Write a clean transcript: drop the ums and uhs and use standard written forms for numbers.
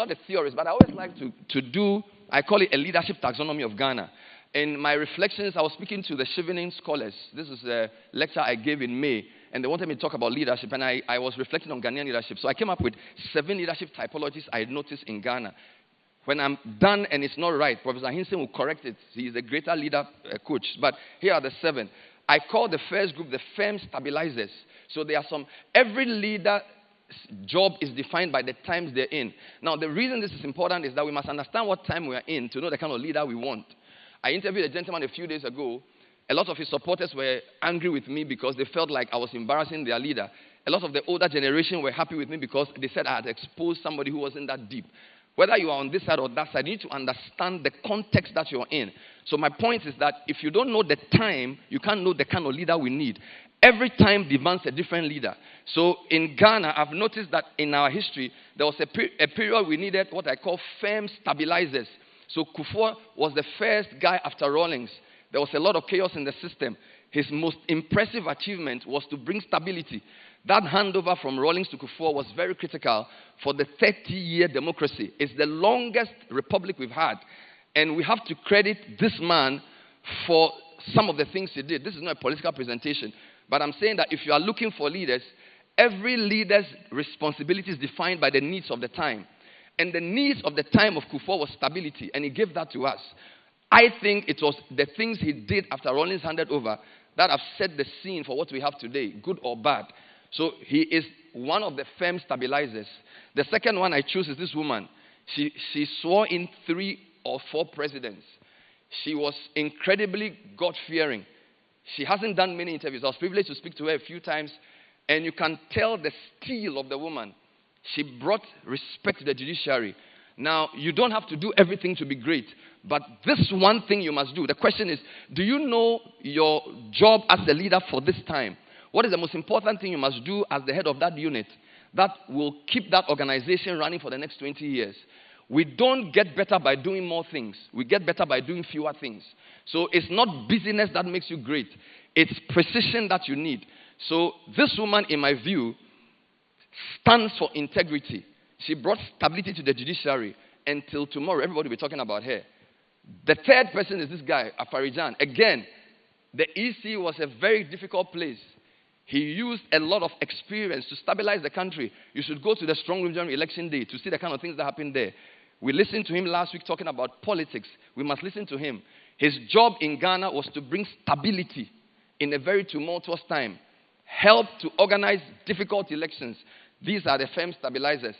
not a theorist, but I always like to do, I call it a leadership taxonomy of Ghana. In my reflections, I was speaking to the Chevening scholars. This is a lecture I gave in May, and they wanted me to talk about leadership, and I was reflecting on Ghanaian leadership. So I came up with 7 leadership typologies I noticed in Ghana. When I'm done and it's not right, Professor Hinson will correct it. He is a greater leader coach. But here are the 7. I call the first group the firm stabilizers. So there are every leader's job is defined by the times they're in. Now, the reason this is important is that we must understand what time we are in to know the kind of leader we want. I interviewed a gentleman a few days ago. A lot of his supporters were angry with me because they felt like I was embarrassing their leader. A lot of the older generation were happy with me because they said I had exposed somebody who wasn't that deep. Whether you are on this side or that side, you need to understand the context that you're in. So my point is that if you don't know the time, you can't know the kind of leader we need. Every time demands a different leader. So in Ghana, I've noticed that in our history, there was a period we needed what I call firm stabilizers. So Kufuor was the first guy after Rawlings. There was a lot of chaos in the system. His most impressive achievement was to bring stability. That handover from Rawlings to Kufuor was very critical for the 30-year democracy. It's the longest republic we've had. And we have to credit this man for some of the things he did. This is not a political presentation. But I'm saying that if you are looking for leaders, every leader's responsibility is defined by the needs of the time. And the needs of the time of Kufuor was stability. And he gave that to us. I think it was the things he did after Rawlings handed over that have set the scene for what we have today, good or bad. So he is one of the firm stabilizers. The second one I choose is this woman. She swore in 3 or 4 presidents. She was incredibly God-fearing. She hasn't done many interviews. I was privileged to speak to her a few times, and you can tell the steel of the woman. She brought respect to the judiciary. Now, you don't have to do everything to be great, but this one thing you must do. The question is, do you know your job as a leader for this time? What is the most important thing you must do as the head of that unit that will keep that organization running for the next 20 years? We don't get better by doing more things. We get better by doing fewer things. So it's not busyness that makes you great. It's precision that you need. So this woman, in my view, stands for integrity. She brought stability to the judiciary. Until tomorrow, everybody will be talking about her. The third person is this guy, Afarijan. Again, the EC was a very difficult place. He used a lot of experience to stabilize the country. You should go to the strong room during election day to see the kind of things that happened there. We listened to him last week talking about politics. We must listen to him. His job in Ghana was to bring stability in a very tumultuous time. Help to organize difficult elections. These are the firm stabilizers.